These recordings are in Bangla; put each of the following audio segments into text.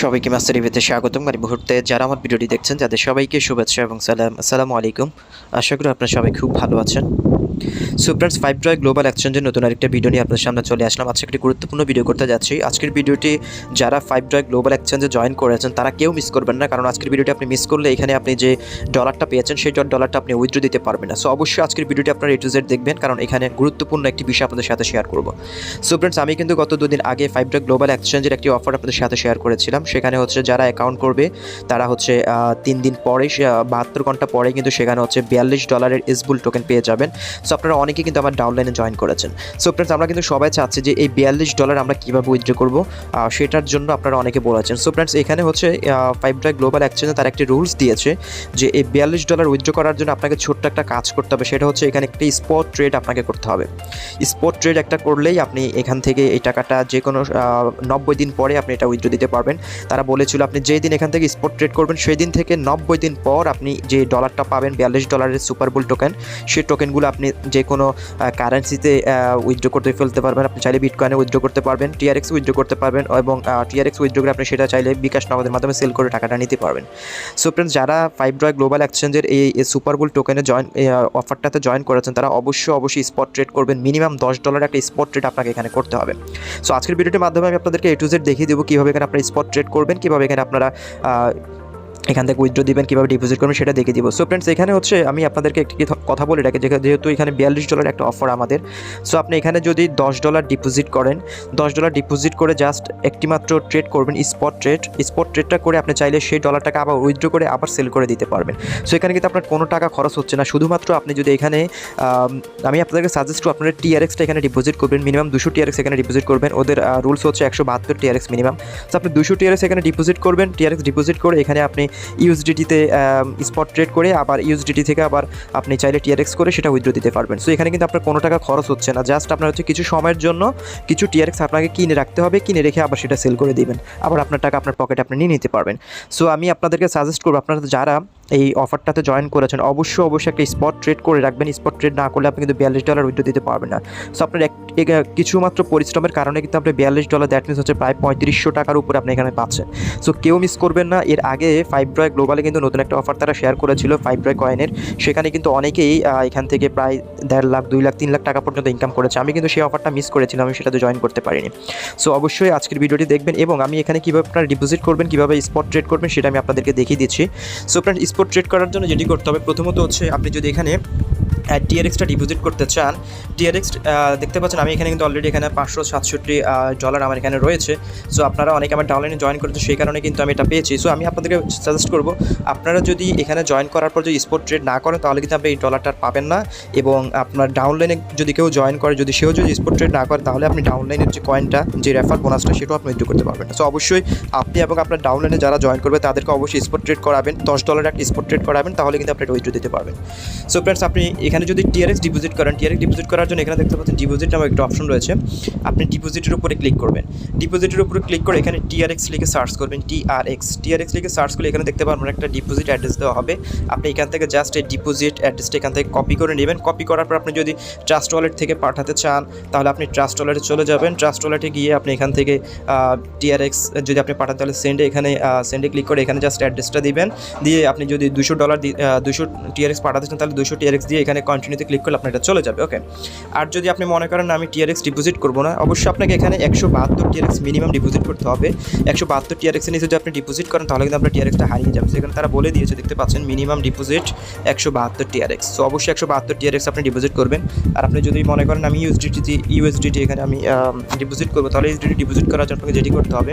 সবাইকে মাস্টারটিভিতে স্বাগতম। এই মুহূর্তে যারা আমার ভিডিওটি দেখছেন তাদের সবাইকে শুভেচ্ছা এবং সালাম। আসসালামু আলাইকুম। আশা করি আপনারা সবাই খুব ভালো আছেন। সো ফ্রেন্ডস, 5 গ্লোবাল এক্সচেঞ্জের নতুন আরেকটা ভিডিও নিয়ে আপনাদের সামনে চলে আসলাম। আজকে একটি গুরুত্বপূর্ণ ভিডিও করতে যাচ্ছি। আজকের ভিডিওটি যারা 5 গ্লোবাল এক্সচেঞ্জে জয়েন করেছেন তারা কেউ মিস করবেন না, কারণ আজকের ভিডিওটি আপনি মিস করলে এখানে আপনি যে ডলারটা পেয়েছেন সেই ডলারটা আপনি উইথড্র দিতে পারবেন না। সো অবশ্যই আজকের ভিডিওটি আপনারা A to Z দেখবেন, কারণ এখানে গুরুত্বপূর্ণ একটি বিষয় আপনাদের সাথে শেয়ার করব। সো ফ্রেন্ডস, আমি কিন্তু গত দুদিন আগে 5 গ্লোবাল এক্সচেঞ্জের একটি অফার আপনাদের সাথে শেয়ার করেছিলাম। সেখানে হচ্ছে যারা অ্যাকাউন্ট করবে তারা হচ্ছে 3 দিন পরে 72 ঘন্টা পরে কিন্তু সেখানে হচ্ছে $42 SBull টোকেন পেয়ে যাবেন। সো আপনারা অনেকেই কিন্তু আমার ডাউনলাইনে জয়েন করেছেন। সো ফ্রেন্ডস, আমরা কিন্তু সবাই চাচ্ছি যে এই $42 আমরা কীভাবে উইথড্র করব, সেটার জন্য আপনারা অনেকে বলেছেন। সো ফ্রেন্ডস, এখানে হচ্ছে 5 গ্লোবাল এক্সচেঞ্জে তার একটি রুলস দিয়েছে যে এই $42 উইথড্র করার জন্য আপনাকে ছোট্ট একটা কাজ করতে হবে। সেটা হচ্ছে এখানে একটি স্পট ট্রেড আপনাকে করতে হবে। স্পট ট্রেড একটা করলেই আপনি এখান থেকে এই টাকাটা যে কোনো 90 দিন পরে আপনি এটা উইথড্র দিতে পারবেন। তারা বলেছিল আপনি যেই দিন এখান থেকে স্পট ট্রেড করবেন সেই দিন থেকে 90 দিন পর আপনি যে ডলারটা পাবেন $42 সুপারবুল টোকেন, সেই টোকেনগুলো আপনি যে কোনো কারেন্সিতে উইথড্র করতে ফেলতে পারবেন। আপনি চাইলে বিটকয়েনে উইথড্র করতে পারবেন, TRX উইথড্র করতে পারবেন, এবং TRX উইথড্র করে আপনি সেটা চাইলে বিকাশ নগদের মাধ্যমে সেল করে টাকাটা নিতে পারবেন। সো ফ্রেন্ডস, যারা 5 গ্লোবাল এক্সচেঞ্জের এই সুপারবুল টোকেনে অফারটাতে জয়েন করেছেন তারা অবশ্যই স্পট ট্রেড করবেন। মিনিমাম $10 একটা স্পট ট্রেড আপনাকে এখানে করতে হবে। সো আজকের ভিডিওটির মাধ্যমে আমি আপনাদেরকে A to Z দেখিয়ে দেবো কীভাবে এখানে আপনারা স্পট ট্রেড করবেন, কীভাবে এখানে আপনারা এখান থেকে উইথড্র দিবেন, কীভাবে ডিপোজিট করবেন সেটা দেখিয়ে দিব। সো ফ্রেন্ডস, এখানে হচ্ছে আমি আপনাদেরকে একটি কথা বলে রাখি, যেহেতু এখানে $42 একটা অফার আমাদের। সো আপনি এখানে যদি $10 ডিপোজিট করেন, $10 ডিপোজিট করে জাস্ট একটি মাত্র ট্রেড করবেন, স্পট ট্রেডটা করে আপনি চাইলে সেই ডলারটাকে আবার উইথড্র করে আবার সেল করে দিতে পারবেন। সো এখানে কিন্তু আপনার কোনো টাকা খরচ হচ্ছে না। শুধুমাত্র আপনি যদি এখানে আমি আপনাদেরকে সাজেস্ট করব আপনারা TRXটা এখানে ডিপোজিট করবেন। মিনিমাম 200 TRX এখানে ডিপোজিট করবেন। ওদের রুলস হচ্ছে 172 TRX মিনিমাম। সো আপনি 200 TRX এখানে ডিপোজিট করবেন। TRX ডিপোজিট করে এখানে আপনি USDT-তে স্পট ট্রেড করে আবার USDT থেকে আবার আপনি চাইলে TRX করে সেটা উইথড্র দিতে পারবেন। সো এখানে কিন্তু আপনার কোনো টাকা খরচ হচ্ছে না। জাস্ট আপনার হচ্ছে কিছু সময়ের জন্য কিছু TRX আপনাকে কিনে রাখতে হবে, কিনে রেখে আবার সেটা সেল করে দিবেন, আবার আপনার টাকা আপনার পকেটে আপনি নিয়ে নিতে পারবেন। সো আমি আপনাদেরকে সাজেস্ট করবো আপনারা যারা এই অফারটাতে জয়েন করেছেন অবশ্যই একটা স্পট ট্রেড করে রাখবেন। স্পট ট্রেড না করলে আপনি কিন্তু $42 উইথড্র দিতে পারবেন না। সো আপনার কিছুমাত্র পরিশ্রমের কারণে কিন্তু আপনি $42, দ্যাট মিনস হচ্ছে প্রায় 3500 টাকার উপরে আপনি এখানে পাচ্ছেন। সো কেউ মিস করবেন না। এর আগে 5 গ্লোবালে কিন্তু নতুন একটা অফার তারা শেয়ার করেছিল 5 কয়েনের। সেখানে কিন্তু অনেকেই এখান থেকে প্রায় 1.5 লাখ 2 লাখ 3 লাখ টাকা পর্যন্ত ইনকাম করেছে। আমি কিন্তু সেই অফারটা মিস করেছিলাম, আমি সেটাতে জয়েন করতে পারিনি। সো অবশ্যই আজকের ভিডিওটি দেখবেন, এবং আমি এখানে কীভাবে আপনারা ডিপোজিট করবেন, কীভাবে স্পট ট্রেড করবেন সেটা আমি আপনাদেরকে দেখিয়ে দিচ্ছি। সো ফ্রেন্ড, স্পট ট্রেড করার জন্য যেটি করতে হবে প্রথমত হচ্ছে আপনি যদি এখানে TRXটা ডিপোজিট করতে চান, TRX দেখতে পাচ্ছেন আমি এখানে কিন্তু অলরেডি এখানে $567 আমার এখানে রয়েছে। সো আপনারা অনেকে আমার ডাউনলাইনে জয়েন করেছে, সেই কারণে কিন্তু আমি এটা পেয়েছি। সো আমি আপনাদেরকে সাজেস্ট করব আপনারা যদি এখানে জয়েন করার পর যদি স্পট ট্রেড না করেন তাহলে কিন্তু আপনি এই ডলারটা পাবেন না, এবং আপনার ডাউনলাইনে যদি কেউ জয়েন করে সেও যদি স্পট ট্রেড না করে তাহলে আপনি ডাউনলাইনের যে কয়েনটা, যে রেফার বোনাসটা সেটাও আপনি উইথড্র করতে পারবেন না। সো অবশ্যই আপনি এবং আপনার ডাউনলাইনে যারা জয়েন করবে তাদেরকে অবশ্যই স্পট ট্রেড করাবেন, $10 একটা স্পট ট্রেড করাবেন, তাহলে কিন্তু আপনি এটা উইথড্র দিতে পারবেন। সো ফ্রেন্ডস, আপনি এখানে যদি TRX ডিপোজিট করেন, TRX ডিপোজিট করার জন্য এখানে দেখতে পাচ্ছেন ডিপোজিট নামে একটা অপশন রয়েছে। আপনি ডিপোজিটের উপরে ক্লিক করবেন। ডিপোজিটের উপরে ক্লিক করে এখানে TRX লিখে সার্চ করবেন। TRX লিখে সার্চ করলে এখানে দেখতে পারবেন একটা ডিপোজিট অ্যাড্রেস দেওয়া হবে। আপনি এখান থেকে জাস্ট এই ডিপোজিট অ্যাড্রেসটা এখান থেকে কপি করে নেবেন। কপি করার পর আপনি যদি ট্রাস্ট ওয়ালেট থেকে পাঠাতে চান তাহলে আপনি ট্রাস্ট ওয়ালেটে চলে যাবেন। ট্রাস্ট ওয়ালেটে গিয়ে আপনি এখান থেকে TRX যদি আপনি পাঠান তাহলে সেন্ডে ক্লিক করে এখানে জাস্ট অ্যাড্রেসটা দিবেন। দিয়ে আপনি যদি $200 TRX পাঠাতে চান তাহলে 200 TRX দিয়ে এখানে কন্টিনিউতে ক্লিক করলে আপনার এটা চলে যাবে। ওকে, আর যদি আপনি মনে করেন আমি TRX ডিপোজিট করবো না, অবশ্যই আপনাকে এখানে 172 TRX মিনিমাম ডিপোজিট করতে হবে। 172 TRX এর নিচে যদি আপনি ডিপোজিট করেন তাহলে কিন্তু আপনার TRXটা হারিয়ে যাবে। সেখানে তারা বলে দিয়েছে, দেখতে পাচ্ছেন মিনিমাম ডিপোজিট 172 TRX। সো অবশ্যই 172 TRX আপনি ডিপোজিট করবেন। আর আপনি যদি মনে করেন আমি USDT এখানে আমি ডিপোজিট করবো, তাহলে USDT ডিপোজিট করার জন্য আপনাকে যেটি করতে হবে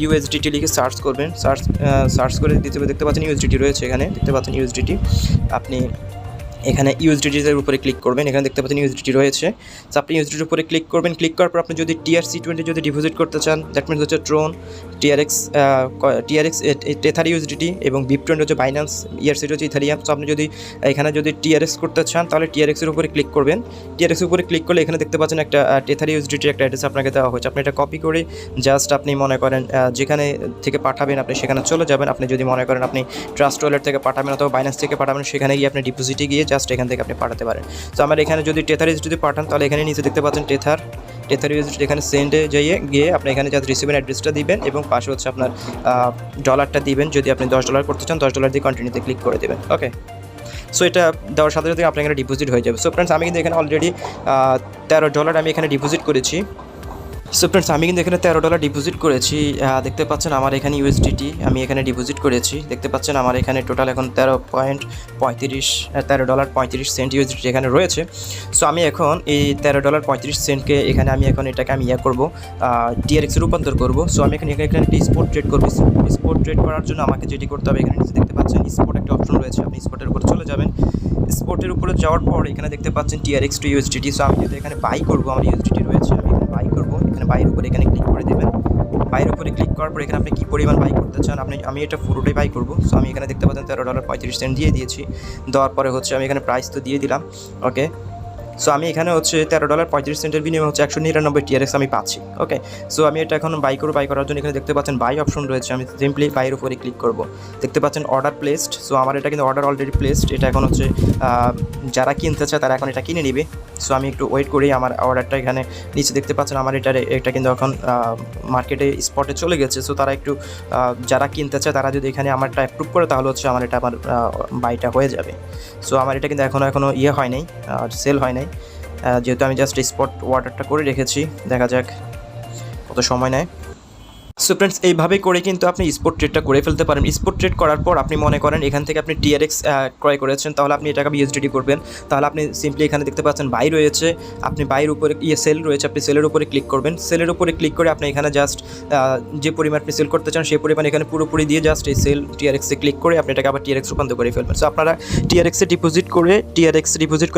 USDT লিখে সার্চ করবেন। সার্চ করে দেখতে পাচ্ছেন USDT রয়েছে, এখানে দেখতে পাচ্ছেন USDT। আপনি এখানে USDT-এর উপরে ক্লিক করবেন। এখানে দেখতে পাচ্ছেন USDT রয়েছে। সো আপনি USDT-র উপরে ক্লিক করবেন। ক্লিক করার পর আপনি যদি TRC20 যদি ডিপোজিট করতে চান, দ্যাট মিনস হচ্ছে ট্রোন, TRX টেথার USDT, এবং BIP20 হচ্ছে বাইন্যান্স, ERC হচ্ছে ইথারিয়াম। সো আপনি যদি এখানে যদি TRX করতে চান তাহলে TRX-এর উপরে ক্লিক করবেন। TRX-এর উপরে ক্লিক করলে এখানে দেখতে পাচ্ছেন একটা টেথার USDT-র একটা অ্যাড্রেস আপনাকে দেওয়া হয়েছে। আপনি এটা কপি করে জাস্ট আপনি মনে করেন যেখানে থেকে পাঠাবেন আপনি সেখানে চলে যাবেন। আপনি যদি মনে করেন আপনি ট্রাস্ট ওয়ালেট থেকে পাঠাবেন অথবা বাইন্যান্স থেকে পাঠাবেন, সেখানে গিয়ে আপনি ডিপোজিটে গিয়ে জাস্ট এখান থেকে আপনি পাঠাতে পারেন। তো আমার এখানে যদি টেথার যদি পাঠান তাহলে এখানে নিচে দেখতে পাচ্ছেন টেথার টেথার ইউএসডিটি এখানে সেন্ডে গিয়ে আপনি এখানে জাস্ট রিসিভার অ্যাড্রেসটা দিবেন এবং পাশে হচ্ছে আপনার ডলারটা দিবেন। যদি আপনি $10 করতে চান $10 দিয়ে কন্টিনিউতে ক্লিক করে দেবেন। ওকে, সো এটা দেওয়ার সাথে সাথে আপনার এখানে ডিপোজিট হয়ে যাবে। সো ফ্রেন্ডস আমি কিন্তু এখানে অলরেডি $13 আমি এখানে ডিপোজিট করেছি। সো ফ্রেন্ডস আমি কিন্তু এখানে $13 ডিপোজিট করেছি। দেখতে পাচ্ছেন আমার এখানে ইউএসডিটি আমি এখানে ডিপোজিট করেছি। দেখতে পাচ্ছেন আমার এখানে টোটাল এখন $13.35 ইউএসডিটি এখানে রয়েছে। সো আমি এখন এই $13.35 এখানে আমি এখন এটাকে আমি করবো টিআরএক্সে রূপান্তর করবো। সো আমি এখানে একটি স্পট ট্রেড করবো। স্পট ট্রেড করার জন্য আমাকে যেটি করতে হবে, এখানে নিচে দেখতে পাচ্ছেন স্পট একটা অপশন রয়েছে, আপনি স্পটের উপরে চলে যাবেন। স্পটের উপরে যাওয়ার পর এখানে দেখতে পাচ্ছেন টিআরএক্স টু ইউএসডিটি। সো আমি যদি এখানে বাই করবো, আমার ইউএসডিটি রয়েছে, আমি এখানে বাই করবো। এখানে বাইরের উপরে এখানে ক্লিক করে দেবেন। বাইরের উপরে ক্লিক করার পর এখানে আপনি কী পরিমাণ বাই করতে চান, আমি এটা পুরোটাই বাই করবো। সো আমি এখানে দেখতে পাচ্ছেন $13.35 দিয়ে দিয়েছি। দেওয়ার পরে হচ্ছে আমি এখানে প্রাইস তো দিয়ে দিলাম। ওকে, সো আমি এখানে হচ্ছে $13.35 বিনিময়ে হচ্ছে 199 টিআরএক্স আমি পাচ্ছি। ওকে, সো আমি এটা এখন বাই করার জন্য এখানে দেখতে পাচ্ছেন বাই অপশন রয়েছে, আমি সিম্পলি বাইরের উপরে ক্লিক করব। দেখতে পাচ্ছেন অর্ডার প্লেসড। সো আমার এটা কিন্তু অর্ডার অলরেডি প্লেসড। এটা এখন হচ্ছে যারা কিনতে চায় তারা এখন এটা কিনে নেবে। সো আমি একটু ওয়েট করি, আমার অর্ডারটা এখানে নিচে দেখতে পাচ্ছেন আমার এটা কিন্তু এখন মার্কেটে স্পটে চলে গেছে। সো তারা একটু যারা কিনতে চায় তারা যদি এখানে আমারটা অ্যাপ্রুভ করে তাহলে হচ্ছে আমার বাইটা হয়ে যাবে। সো আমার এটা কিন্তু এখনও হয় নাই, সেল হয় নাই, যেহেতু আমি জাস্ট স্পট অর্ডারটা করে রেখেছি। দেখা যাক কত সময় নেয়। সো ফ্রেন্ডস এইভাবে করে কিন্তু আপনি স্পট ট্রেডটা করে ফেলতে পারেন। স্পট ট্রেড করার পর আপনি মনে করেন এখান থেকে আপনি টিআরএক্স ক্রয় করেছেন, তাহলে আপনি এটাকে ইউএসডিটি করবেন। তাহলে আপনি সিম্পলি এখানে দেখতে পাচ্ছেন বাই রয়েছে, আপনি বাইয়ের উপরে সেল রয়েছে, আপনি সেলের উপরে ক্লিক করবেন। সেলের উপরে ক্লিক করে আপনি এখানে জাস্ট যে পরিমাণ আপনি সেল করতে চান সেই পরিমাণ এখানে পুরোপুরি দিয়ে জাস্ট এই সেল টিআরএক্সে ক্লিক করে আপনি এটাকে আবার টিআরএক্স রূপান্তর করে ফেলবেন। সো আপনারা টিআরএক্সে ডিপোজিট করে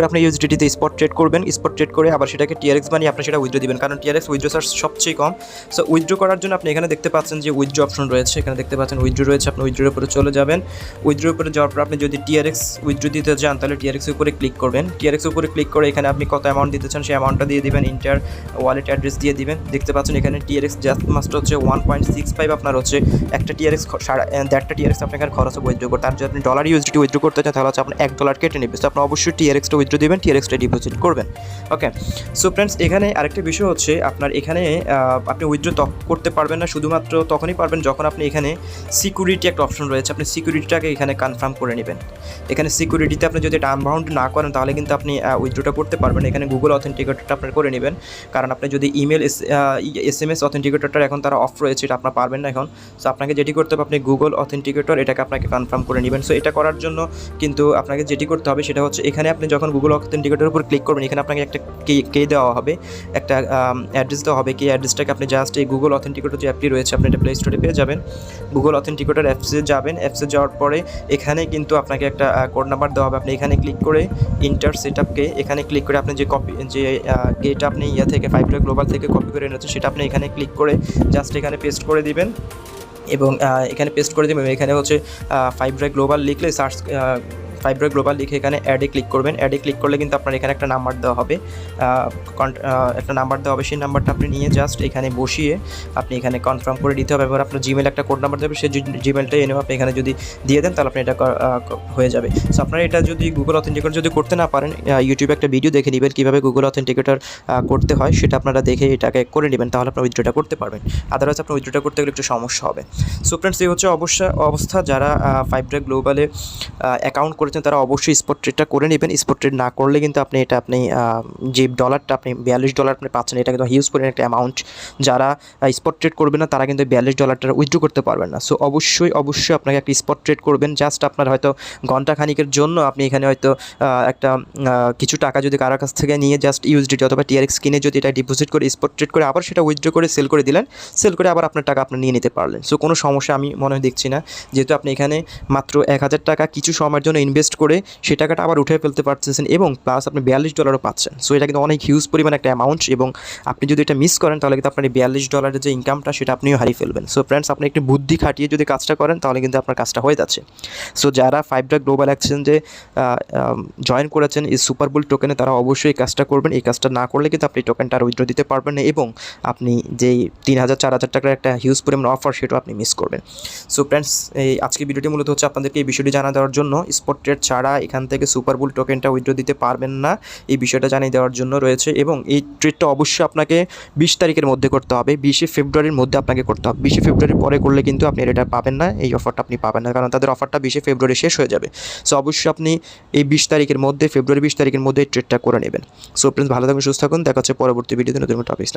আপনি ইউএসডিটিতে স্পট ট্রেড করবেন। স্পট ট্রেড করে আবার সেটাকে টিআরএক্স বানিয়ে আপনি সেটা উইথড্র দিবেন, কারণ টিআরএক্স উইথড্র চার্জ সবচেয়ে কম। সো উইথড্র করার জন্য আপনি এখানে দেখতে পাচ্ছেন যে উইথড্র অপশন রয়েছে, এখানে দেখতে পাচ্ছেন উইথড্র রয়েছে, আপনি উইথড্রোর উপরে চলে যাবেন। উইথড্রোর উপরে যাওয়ার পর আপনি যদি টিআরএক্স উইথড্র দিতে চান তাহলে টিআরএক্সের উপরে ক্লিক করবেন। টিআরএক্সের উপরে ক্লিক করে এখানে আপনি কত অ্যামাউন্ট দিতে চান সেই অ্যামাউন্টটা দিয়ে দিবেন, ইন্টার ওয়ালেট অ্যাড্রেস দিয়ে দিবেন। দেখতে পাচ্ছেন এখানে টিআরএক্স জাস্ট মাস্ট হচ্ছে 1.65 আপনার হচ্ছে একটা টিআরএক্স 1.5টা টিআরএক্স আপনার এখানে খরচ হবে উইথড্র করতে। আর যদি আপনি ডলার ইউএসডিটি উইথড্র করতে চান তাহলে হচ্ছে আপনি $1 কেটে নেবে। তো আপনি অবশ্যই টিআরএক্সটা উইথড্র দিবেন, টিআরএক্সটা ডিপোজিট করবেন। ওকে, সো ফ্রেন্ডস এখানে আরেকটা বিষয় হচ্ছে আপনার এখানে আপনি উইথড্র করতে পারবেন না, শুধুমাত্র তখনই পারবেন যখন আপনি এখানে সিকিউরিটি একটা অপশন রয়েছে, আপনি সিকিউরিটিটাকে এখানে কনফার্ম করে নেবেন। এখানে সিকিউরিটিতে আপনি যদি এটা আনবাউন্ড না করেন তাহলে কিন্তু আপনি উইথড্রটা করতে পারবেন। এখানে গুগল অথেন্টিকেটরটা আপনার করে নেবেন, কারণ আপনি যদি ইমেল SMS অথেন্টিকেটরটা এখন তারা অফ রয়েছে, এটা আপনার পারবেন না এখন। সো আপনাকে যেটি করতে হবে আপনি গুগল অথেন্টিকেটর এটাকে আপনাকে কনফার্ম করে নেবেন। সো এটা করার জন্য কিন্তু আপনাকে যেটি করতে হবে সেটা হচ্ছে এখানে আপনি যখন গুগল অথেন্টিকেটরের উপর ক্লিক করবেন এখানে আপনাকে একটা কে দেওয়া হবে, একটা অ্যাড্রেস দেওয়া হবে। কে অ্যাড্রেসটাকে আপনি জাস্ট এই গুগল অথেন্টিকেটর যে অ্যাপটি রয়েছে আপনি এটা প্লে স্টোরে পেয়ে যাবেন। গুগল অথেন্টিকেটর অ্যাপসে যাবেন, অ্যাপসে যাওয়ার পরে এখানে কিন্তু আপনাকে একটা কোড নাম্বার দেওয়া হবে। আপনি এখানে ক্লিক করে ইন্টার সেটআপকে এখানে ক্লিক করে আপনি যে কেটা আপনি থেকে 5 গ্লোবাল থেকে কপি করে এনেছেন সেটা আপনি এখানে ক্লিক করে জাস্ট এখানে পেস্ট করে দিবেন এবং এখানে পেস্ট করে দেবেন। এখানে হচ্ছে 5 গ্লোবাল লিখলে সার্চ 5 গ্লোবাল লিখে এখানে অ্যাডে ক্লিক করবেন। অ্যাডে ক্লিক করলে কিন্তু আপনার এখানে একটা নাম্বার দেওয়া হবে, সেই নাম্বারটা আপনি নিয়ে জাস্ট এখানে বসিয়ে আপনি এখানে কনফার্ম করে দিতে হবে। এবার আপনার জিমেল একটা কোড নাম্বার দেবে, সেই জিমেলটাই এনেও আপনি এখানে যদি দিয়ে দেন তাহলে আপনি এটা হয়ে যাবে। সো আপনারা এটা যদি গুগল অথেন্টিকেটর যদি করতে না পারেন ইউটিউবে একটা ভিডিও দেখে নেবেন কীভাবে গুগল অথেন্টিকেটর করতে হয়, সেটা আপনারা দেখে এটাকে করে নেবেন, তাহলে আপনার উইথড্রটা করতে পারবেন। আদারওয়াইজ আপনার উইথড্রটা করতে গেলে একটু সমস্যা হবে। সো ফ্রেন্ডস এই হচ্ছে অবস্থা। যারা 5 গ্লোবালে অ্যাকাউন্ট করেছেন তারা অবশ্যই স্পট ট্রেডটা করে নেবেন। স্পট ট্রেড না করলে কিন্তু আপনি যে ডলারটা আপনি $42 আপনি পাচ্ছেন, এটা কিন্তু হিউজ পরিমাণ একটা অ্যামাউন্ট। যারা স্পট ট্রেড করবেন না তারা কিন্তু $42 উইথড্র করতে পারবেন না। সো অবশ্যই আপনাকে একটা স্পট ট্রেড করবেন। জাস্ট আপনার হয়তো ঘন্টা খানিকের জন্য আপনি এখানে হয়তো একটা কিছু টাকা যদি কারোর কাছ থেকে নিয়ে জাস্ট ইউএসডিটি অথবা টিআরএক্স কিনে যদি এটা ডিপোজিট করে স্পট ট্রেড করে আবার সেটা উইথড্র করে সেল করে দিলেন, সেল করে আবার আপনার টাকা আপনি নিয়ে নিতে পারলেন। সো কোনো সমস্যা আমি মনে হয় দেখছি না, যেহেতু আপনি এখানে মাত্র $1000 কিছু সময়ের জন্য ইনভেস্ট করে সেই টাকাটা আবার উঠে ফেলতে পারতেছেন এবং প্লাস আপনি $42 পাচ্ছেন। সো এটা কিন্তু অনেক হিউজ পরিমাণ একটা অ্যামাউন্ট এবং আপনি যদি এটা মিস করেন তাহলে কিন্তু আপনার এই $42 যে ইনকামটা সেটা আপনিও হারিয়ে ফেলবেন। সো ফ্রেন্ডস আপনি একটু বুদ্ধি খাটিয়ে যদি কাজটা করেন তাহলে কিন্তু আপনার কাজটা হয়ে যাচ্ছে। সো যারা 5 গ্লোবাল এক্সচেঞ্জে জয়েন করেছেন এই SBull টোকেনে তারা অবশ্যই এই কাজটা করবেন। এই কাজটা না করলে কিন্তু আপনি টোকেনটা আর উইথড্র দিতে পারবেন না এবং আপনি যেই 3000-4000 টাকার একটা হিউজ পরিমাণ অফার সেটাও আপনি মিস করবেন। সো ফ্রেন্ডস এই আজকে ভিডিওটি মূলত হচ্ছে আপনাদেরকে এই বিষয়টি জানা দেওয়ার জন্য। স্পট ট্রেড ছাড়া এখান থেকে সুপারবুল টোকেনটা উইথড্র দিতে পারবেন না, এই বিষয়টা জানিয়ে দেওয়ার জন্য রয়েছে। এবং এই ট্রেডটা অবশ্যই আপনাকে 20 তারিখের মধ্যে করতে হবে, 20 ফেব্রুয়ারির মধ্যে আপনাকে করতে হবে। 20 ফেব্রুয়ারির পরে করলে কিন্তু আপনি এটা পাবেন না, এই অফারটা আপনি পাবেন না, কারণ তাদের অফারটা 20 ফেব্রুয়ারি শেষ হয়ে যাবে। সো অবশ্যই আপনি এই 20 তারিখের মধ্যে, ফেব্রুয়ারি 20 তারিখের মধ্যে এই ট্রেডটা করে নেবেন। সো ফ্রেন্ডস, ভালো থাকুন, সুস্থ থাকুন, দেখা হচ্ছে পরবর্তী ভিডিওতে নতুন টপিক।